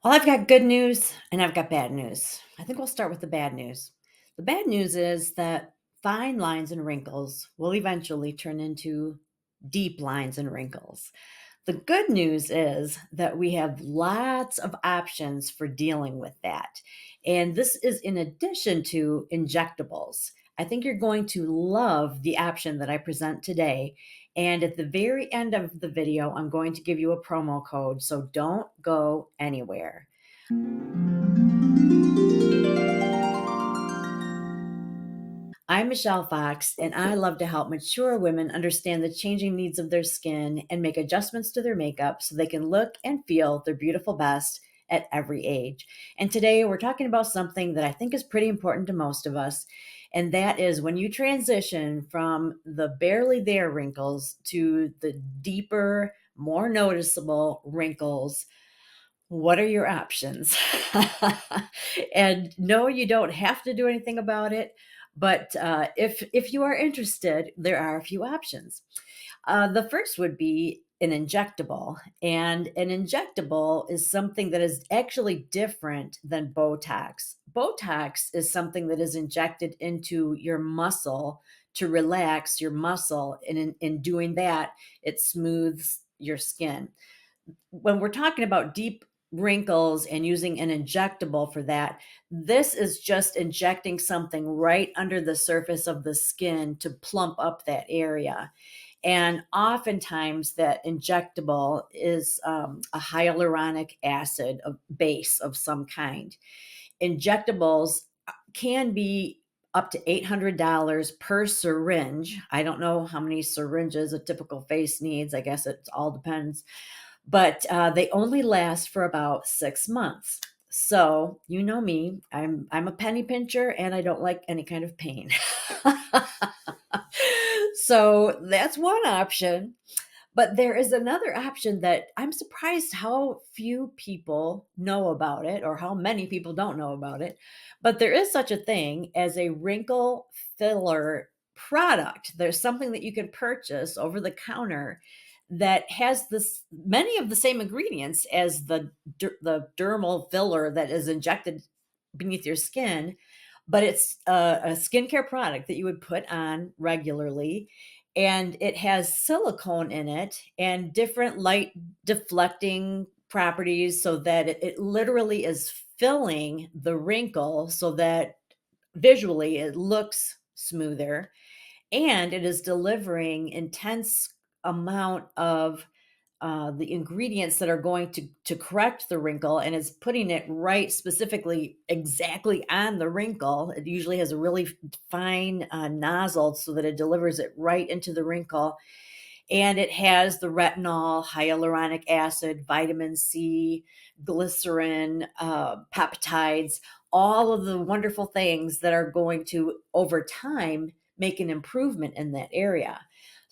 Well, I've got good news and I've got bad news. I think we'll start with the bad news. The bad news is that fine lines and wrinkles will eventually turn into deep lines and wrinkles. The good news is that we have lots of options for dealing with that. And this is in addition to injectables. I think you're going to love the option that I present today. And at the very end of the video, I'm going to give you a promo code. So don't go anywhere. I'm Michelle Fox, and I love to help mature women understand the changing needs of their skin and make adjustments to their makeup so they can look and feel their beautiful best at every age. And today we're talking about something that I think is pretty important to most of us, and that is when you transition from the barely there wrinkles to the deeper, more noticeable wrinkles. What are your options? And no, you don't have to do anything about it. But if you are interested, there are a few options. The first would be an injectable, and an injectable is something that is actually different than Botox. Botox is something that is injected into your muscle to relax your muscle, and in doing that, it smooths your skin. When we're talking about deep wrinkles and using an injectable for that, this is just injecting something right under the surface of the skin to plump up that area. And oftentimes, that injectable is a hyaluronic acid base of some kind. Injectables can be up to $800 per syringe. I don't know how many syringes a typical face needs. I guess it all depends, but they only last for about 6 months. So you know me, I'm a penny pincher, and I don't like any kind of pain. So that's one option. But there is another option that I'm surprised how few people know about it, or how many people don't know about it. But there is such a thing as a wrinkle filler product. There's something that you can purchase over the counter that has this many of the same ingredients as the dermal filler that is injected beneath your skin, but it's a skincare product that you would put on regularly, and it has silicone in it and different light deflecting properties so that it literally is filling the wrinkle so that visually it looks smoother, and it is delivering intense amount of the ingredients that are going to correct the wrinkle, and is putting it right specifically exactly on the wrinkle. It usually has a really fine nozzle so that it delivers it right into the wrinkle, and it has the retinol, hyaluronic acid, vitamin C, glycerin, peptides, all of the wonderful things that are going to, over time, make an improvement in that area.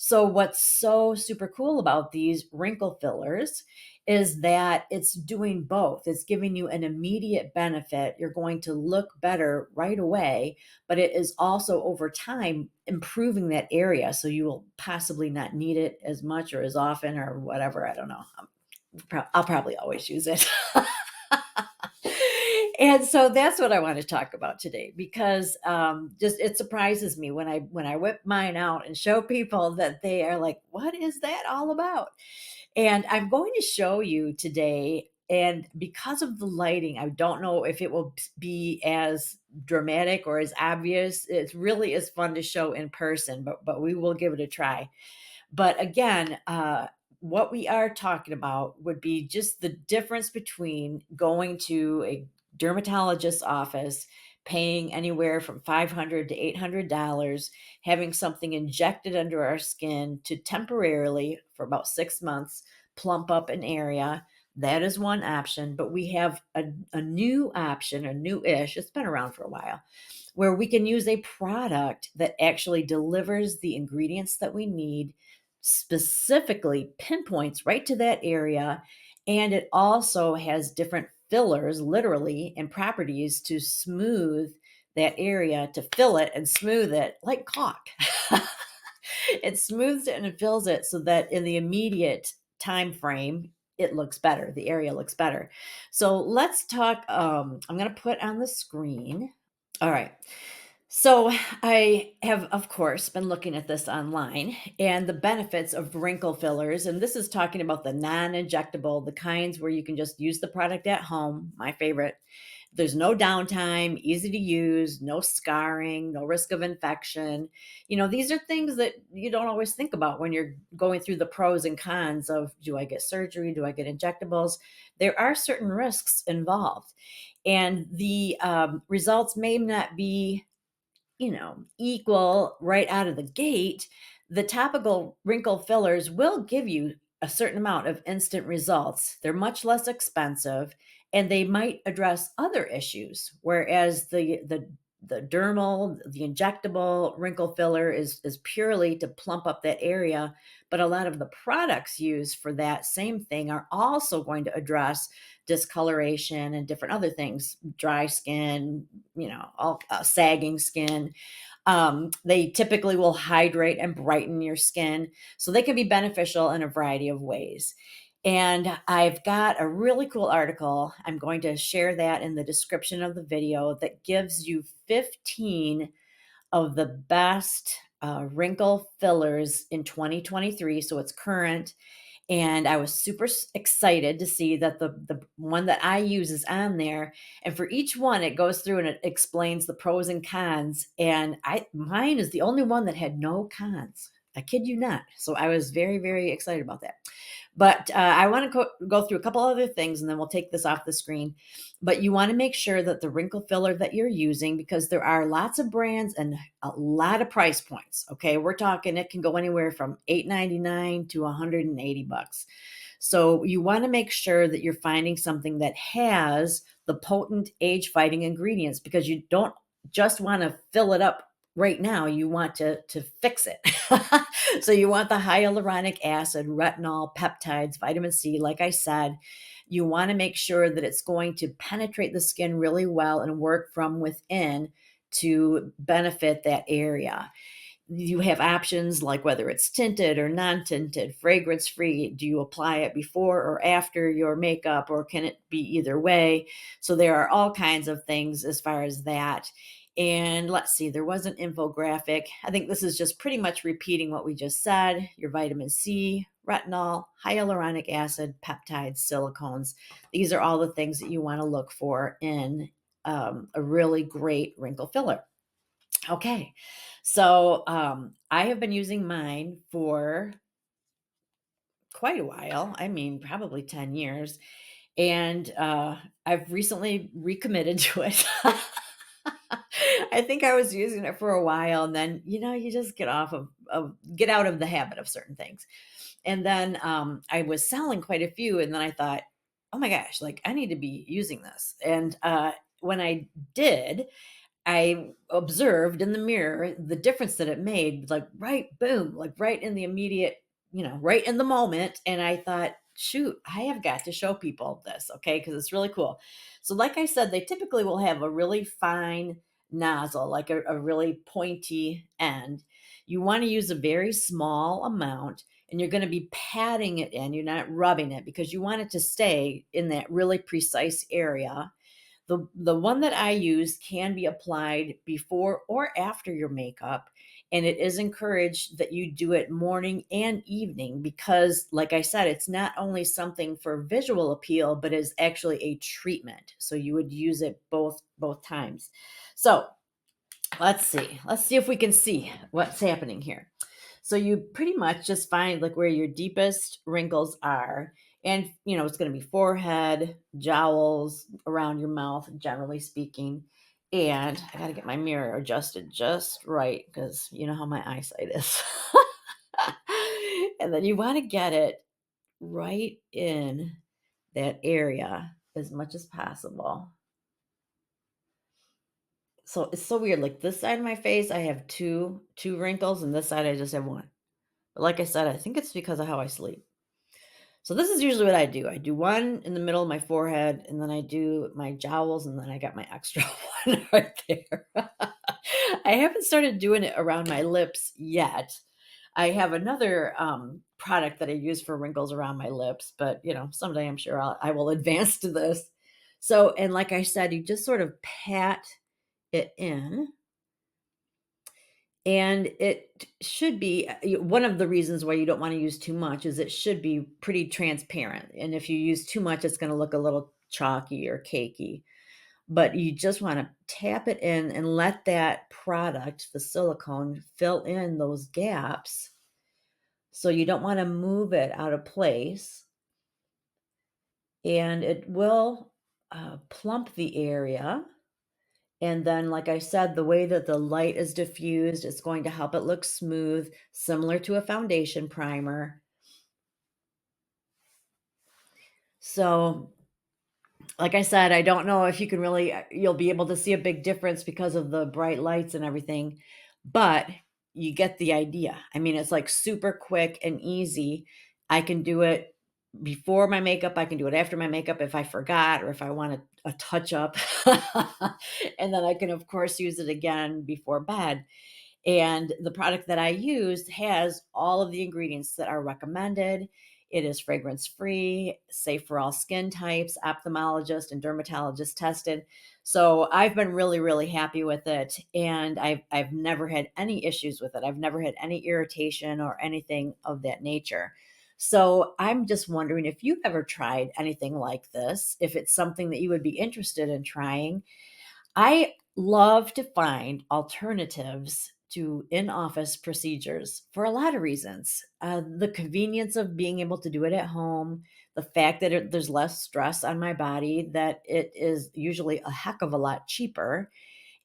So, what's so super cool about these wrinkle fillers is that it's doing both. It's giving you an immediate benefit. You're going to look better right away, but it is also over time improving that area. So you will possibly not need it as much or as often or whatever. I don't know. I'll probably always use it. And so that's what I want to talk about today, because just it surprises me when I whip mine out and show people that they are like, "What is that all about?" And I'm going to show you today. And because of the lighting, I don't know if it will be as dramatic or as obvious. It really is fun to show in person, but we will give it a try. But again, what we are talking about would be just the difference between going to a dermatologist's office, paying anywhere from $500 to $800, having something injected under our skin to temporarily, for about 6 months, plump up an area. That is one option. But we have a new option, a new-ish, it's been around for a while, where we can use a product that actually delivers the ingredients that we need, specifically pinpoints right to that area. And it also has different fillers, literally, and properties to smooth that area, to fill it and smooth it like caulk. It smooths it and it fills it so that in the immediate time frame, it looks better. The area looks better. So let's talk. I'm going to put on the screen. All right. So I have, of course, been looking at this online and the benefits of wrinkle fillers. And this is talking about the non-injectable, the kinds where you can just use the product at home, my favorite. There's no downtime, easy to use, no scarring, no risk of infection. These are things that you don't always think about when you're going through the pros and cons of, do I get surgery? Do I get injectables? There are certain risks involved. And the results may not be equal right out of the gate. The topical wrinkle fillers will give you a certain amount of instant results. They're much less expensive and they might address other issues. Whereas the dermal, the injectable wrinkle filler is purely to plump up that area. But a lot of the products used for that same thing are also going to address discoloration and different other things, dry skin, all sagging skin. They typically will hydrate and brighten your skin. So they can be beneficial in a variety of ways. And I've got a really cool article. I'm going to share that in the description of the video that gives you 15 of the best wrinkle fillers in 2023. So it's current. And I was super excited to see that the one that I use is on there. And for each one, it goes through and it explains the pros and cons. And mine is the only one that had no cons. I kid you not. So I was very, very excited about that. But I want to go through a couple other things and then we'll take this off the screen. But you want to make sure that the wrinkle filler that you're using, because there are lots of brands and a lot of price points. Okay, we're talking it can go anywhere from $8.99 to $180. So you want to make sure that you're finding something that has the potent age-fighting ingredients, because you don't just want to fill it up right now. You want to fix it. So you want the hyaluronic acid, retinol, peptides, vitamin C. Like I said, you want to make sure that it's going to penetrate the skin really well and work from within to benefit that area. You have options like whether it's tinted or non-tinted, fragrance free. Do you apply it before or after your makeup, or can it be either way? So there are all kinds of things as far as that. And let's see, there was an infographic. I think this is just pretty much repeating what we just said. Your vitamin C, retinol, hyaluronic acid, peptides, silicones. These are all the things that you want to look for in a really great wrinkle filler. Okay, so I have been using mine for quite a while. I mean, probably 10 years. And I've recently recommitted to it. I think I was using it for a while, and then you just get out of the habit of certain things. And then I was selling quite a few, and then I thought, oh my gosh, like I need to be using this. And when I did, I observed in the mirror the difference that it made, like right, boom, like right in the immediate, right in the moment. And I thought, shoot, I have got to show people this, okay, because it's really cool. So, like I said, they typically will have a really fine nozzle, like a really pointy end. You want to use a very small amount, and you're going to be patting it in. You're not rubbing it because you want it to stay in that really precise area. The one that I use can be applied before or after your makeup, and it is encouraged that you do it morning and evening because, like I said, it's not only something for visual appeal, but is actually a treatment. So you would use it both times. So let's see. Let's see if we can see what's happening here. So you pretty much just find like where your deepest wrinkles are. And, it's going to be forehead, jowls, around your mouth, generally speaking. And I got to get my mirror adjusted just right because you know how my eyesight is. And then you want to get it right in that area as much as possible. So it's so weird. Like this side of my face, I have two wrinkles, and this side I just have one. But like I said, I think it's because of how I sleep. So this is usually what I do. I do one in the middle of my forehead, and then I do my jowls, and then I got my extra one right there. I haven't started doing it around my lips yet. I have another product that I use for wrinkles around my lips, but someday I'm sure I will advance to this. So, and like I said, you just sort of pat it in, and it should be one of the reasons why you don't want to use too much is it should be pretty transparent. And if you use too much, it's going to look a little chalky or cakey. But you just want to tap it in and let that product, the silicone, fill in those gaps. So you don't want to move it out of place. And it will plump the area. And then, like I said, the way that the light is diffused, it's going to help it look smooth, similar to a foundation primer. So, like I said, I don't know if you can really, you'll be able to see a big difference because of the bright lights and everything, but you get the idea. I mean, it's like super quick and easy. I can do it before my makeup. I can do it after my makeup if I forgot or if I want a touch up. And then I can, of course, use it again before bed. And the product that I used has all of the ingredients that are recommended. It is fragrance free, safe for all skin types, ophthalmologist and dermatologist tested. So I've been really, really happy with it. And I've never had any issues with it. I've never had any irritation or anything of that nature. So I'm just wondering if you've ever tried anything like this, if it's something that you would be interested in trying. I love to find alternatives to in office procedures for a lot of reasons. The convenience of being able to do it at home, the fact that there's less stress on my body, that it is usually a heck of a lot cheaper,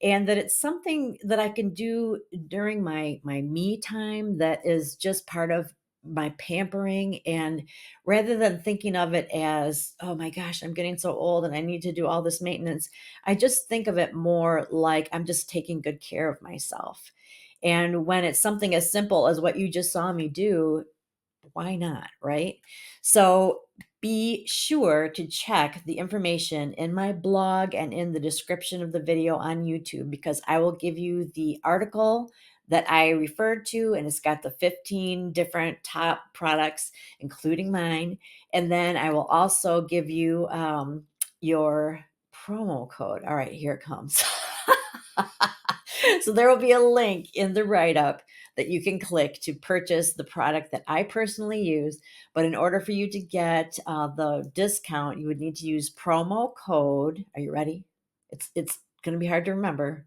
and that it's something that I can do during my me time that is just part of my pampering. And rather than thinking of it as, oh my gosh, I'm getting so old and I need to do all this maintenance, I just think of it more like I'm just taking good care of myself. And when it's something as simple as what you just saw me do, why not, right? So be sure to check the information in my blog and in the description of the video on YouTube, because I will give you the article that I referred to, and it's got the 15 different top products, including mine. And then I will also give you your promo code. All right, here it comes. So there will be a link in the write up that you can click to purchase the product that I personally use. But in order for you to get the discount, you would need to use promo code. Are you ready? It's going to be hard to remember.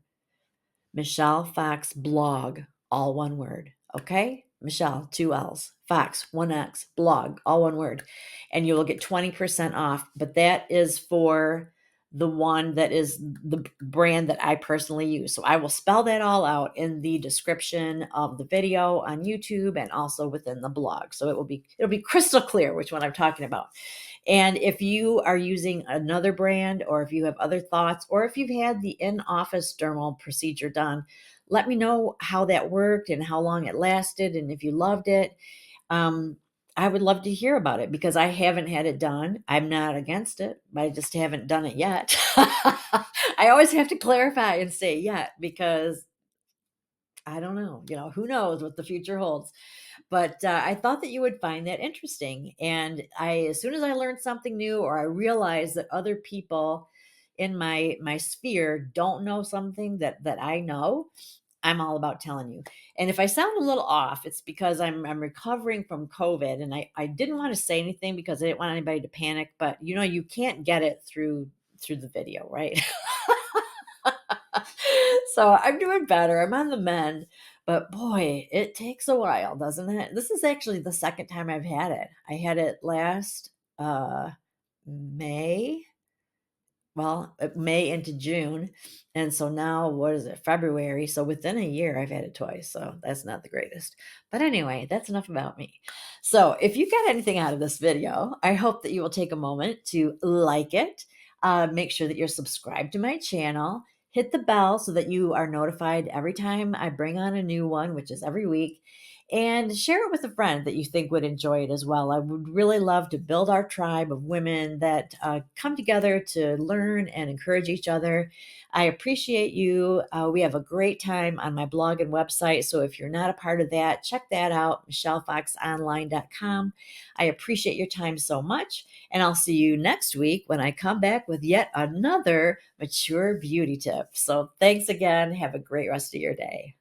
Michelle Fox blog, all one word. Okay? Michelle, two L's, Fox, one X, blog, all one word. And you will get 20% off. But that is for the one that is the brand that I personally use. So I will spell that all out in the description of the video on YouTube and also within the blog. So it'll be crystal clear which one I'm talking about. And if you are using another brand, or if you have other thoughts, or if you've had the in-office dermal procedure done, let me know how that worked and how long it lasted and if you loved it. I would love to hear about it because I haven't had it done. I'm not against it, but I just haven't done it yet. I always have to clarify and say yet because I don't know, who knows what the future holds. But I thought that you would find that interesting. And as soon as I learned something new, or I realized that other people in my sphere don't know something that I know, I'm all about telling you. And if I sound a little off, it's because I'm recovering from COVID, and I didn't want to say anything because I didn't want anybody to panic. But you can't get it through the video, right? So I'm doing better. I'm on the mend. But boy, it takes a while, doesn't it? This is actually the second time I've had it. I had it last May. Well, May into June. And so now, what is it, February? So within a year, I've had it twice. So that's not the greatest. But anyway, that's enough about me. So if you got anything out of this video, I hope that you will take a moment to like it. Make sure that you're subscribed to my channel. Hit the bell so that you are notified every time I bring on a new one, which is every week. and share it with a friend that you think would enjoy it as well. I would really love to build our tribe of women that come together to learn and encourage each other. I appreciate you. We have a great time on my blog and website. So if you're not a part of that, check that out, michellefoxonline.com. I appreciate your time so much. And I'll see you next week when I come back with yet another mature beauty tip. So thanks again. Have a great rest of your day.